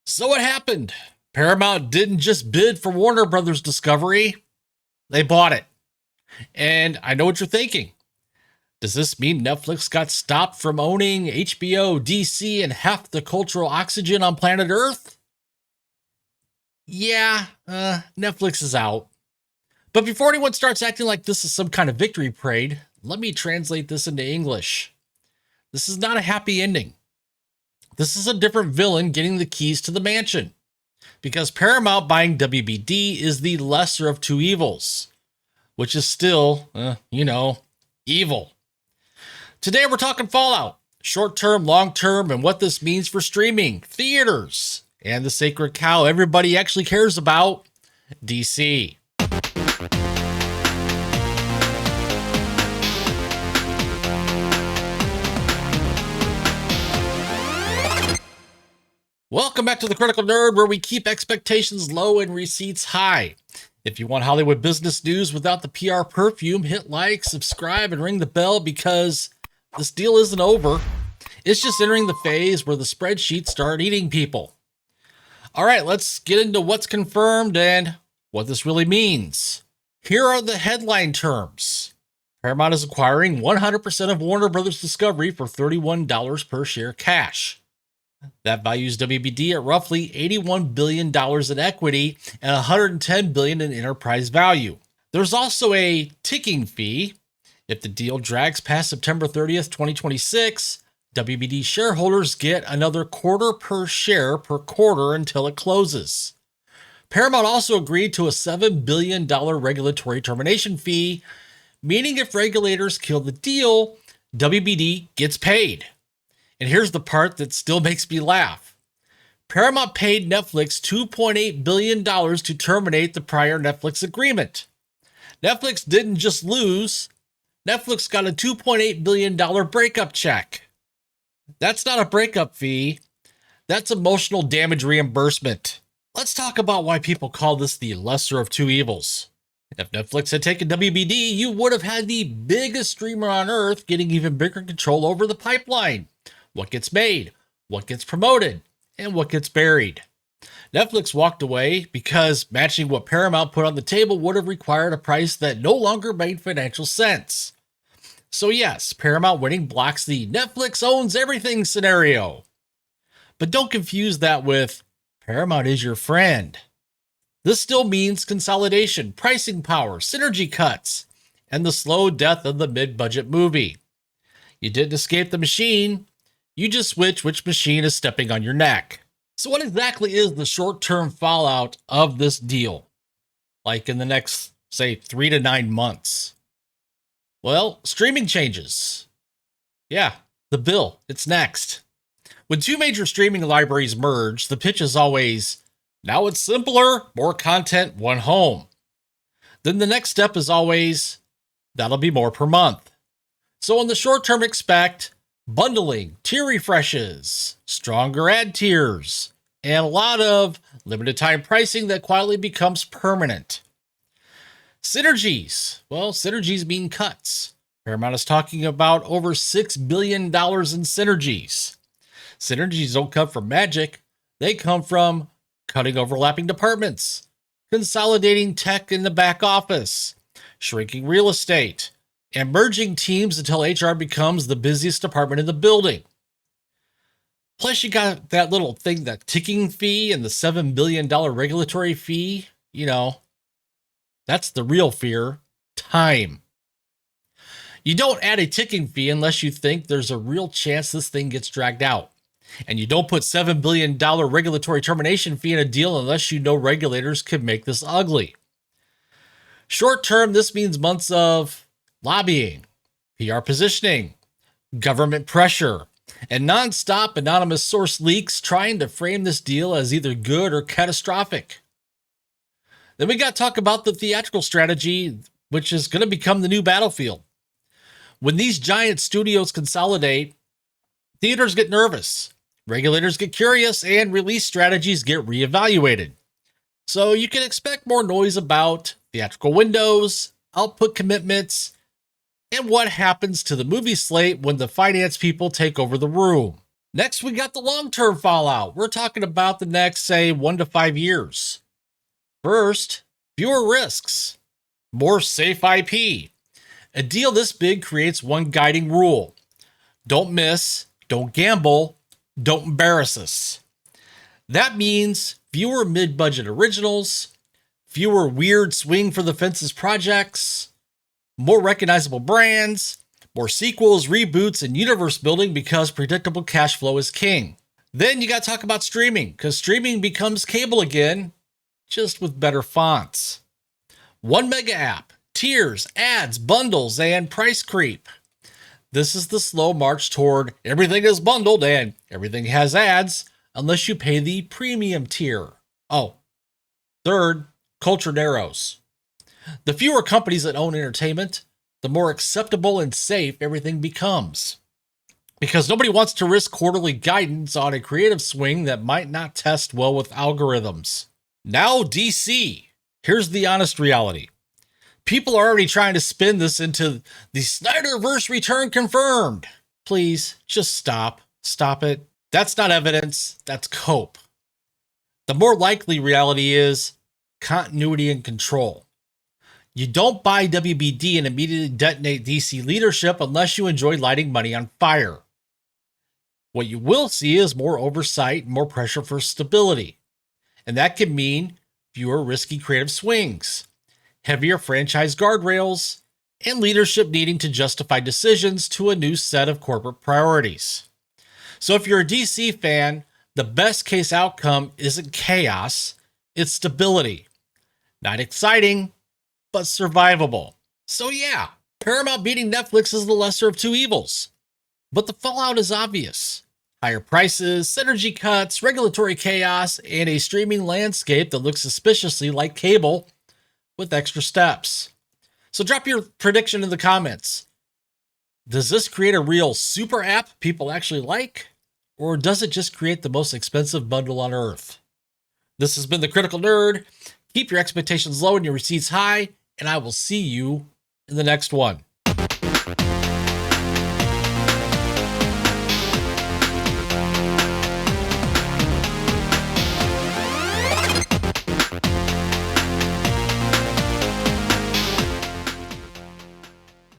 So what happened? Paramount didn't just bid for Warner Brothers Discovery, they bought it. And I know what you're thinking. Does this mean Netflix got stopped from owning HBO, DC, and half the cultural oxygen on planet Earth? Yeah, Netflix is out. But before anyone starts acting like this is some kind of victory parade, let me translate this into English. This is not a happy ending. This is a different villain getting the keys to the mansion. Because Paramount buying WBD is the lesser of two evils, which is still, evil. Today we're talking Fallout, short-term, long-term, and what this means for streaming, theaters, and the sacred cow everybody actually cares about, DC. Welcome back to The Critical Nerd, where we keep expectations low and receipts high. If you want Hollywood business news without the PR perfume, hit like, subscribe, and ring the bell because this deal isn't over. It's just entering the phase where the spreadsheets start eating people. All right, let's get into what's confirmed and what this really means. Here are the headline terms. Paramount is acquiring 100% of Warner Brothers Discovery for $31 per share cash. That values WBD at roughly $81 billion in equity and $110 billion in enterprise value. There's also a ticking fee. If the deal drags past September 30th, 2026, WBD shareholders get another quarter per share per quarter until it closes. Paramount also agreed to a $7 billion regulatory termination fee, meaning if regulators kill the deal, WBD gets paid. And here's the part that still makes me laugh. Paramount paid Netflix $2.8 billion to terminate the prior Netflix agreement. Netflix didn't just lose. Netflix got a $2.8 billion breakup check. That's not a breakup fee. That's emotional damage reimbursement. Let's talk about why people call this the lesser of two evils. If Netflix had taken WBD, you would have had the biggest streamer on earth getting even bigger control over the pipeline. What gets made, what gets promoted, and what gets buried. Netflix walked away because matching what Paramount put on the table would have required a price that no longer made financial sense. So yes, Paramount winning blocks the Netflix owns everything scenario. But don't confuse that with Paramount is your friend. This still means consolidation, pricing power, synergy cuts, and the slow death of the mid-budget movie. You didn't escape the machine. You just switch which machine is stepping on your neck. So what exactly is the short-term fallout of this deal? Like in the next, say, 3 to 9 months? Well, streaming changes. Yeah, the bill, it's next. When two major streaming libraries merge, the pitch is always, now it's simpler, more content, one home. Then the next step is always, that'll be more per month. So in the short term, expect bundling, tier refreshes, stronger ad tiers, and a lot of limited time pricing that quietly becomes permanent. Synergies. Well, synergies mean cuts. Paramount is talking about over $6 billion in synergies. Synergies don't come from magic. They come from cutting overlapping departments, consolidating tech in the back office, shrinking real estate, and merging teams until HR becomes the busiest department in the building. Plus, you got that little thing, that ticking fee and the $7 billion regulatory fee. That's the real fear, time. You don't add a ticking fee unless you think there's a real chance this thing gets dragged out. And you don't put $7 billion regulatory termination fee in a deal unless you know regulators could make this ugly. Short term, this means months of lobbying, PR positioning, government pressure, and nonstop anonymous source leaks trying to frame this deal as either good or catastrophic. Then we got to talk about the theatrical strategy, which is going to become the new battlefield. When these giant studios consolidate, theaters get nervous, regulators get curious, and release strategies get reevaluated. So you can expect more noise about theatrical windows, output commitments, and what happens to the movie slate when the finance people take over the room. Next, we got the long-term fallout. We're talking about the next, say, 1 to 5 years. First, fewer risks, more safe IP. A deal this big creates one guiding rule. Don't miss, don't gamble, don't embarrass us. That means fewer mid-budget originals, fewer weird swing for the fences projects, more recognizable brands, more sequels, reboots, and universe building because predictable cash flow is king. Then you got to talk about streaming, because streaming becomes cable again, just with better fonts. One mega app, tiers, ads, bundles, and price creep. This is the slow march toward everything is bundled and everything has ads unless you pay the premium tier. Oh, third, culture narrows. The fewer companies that own entertainment, the more acceptable and safe everything becomes. Because nobody wants to risk quarterly guidance on a creative swing that might not test well with algorithms. Now DC. Here's the honest reality. People are already trying to spin this into the Snyderverse return confirmed. Please, just stop. Stop it. That's not evidence. That's cope. The more likely reality is continuity and control. You don't buy WBD and immediately detonate DC leadership unless you enjoy lighting money on fire. What you will see is more oversight and more pressure for stability. And that can mean fewer risky creative swings, heavier franchise guardrails, and leadership needing to justify decisions to a new set of corporate priorities. So if you're a DC fan, the best case outcome isn't chaos, it's stability. Not exciting, but survivable. So yeah, Paramount beating Netflix is the lesser of two evils. But the fallout is obvious. Higher prices, synergy cuts, regulatory chaos, and a streaming landscape that looks suspiciously like cable with extra steps. So drop your prediction in the comments. Does this create a real super app people actually like? Or does it just create the most expensive bundle on earth? This has been The Critical Nerd. Keep your expectations low and your receipts high, and I will see you in the next one.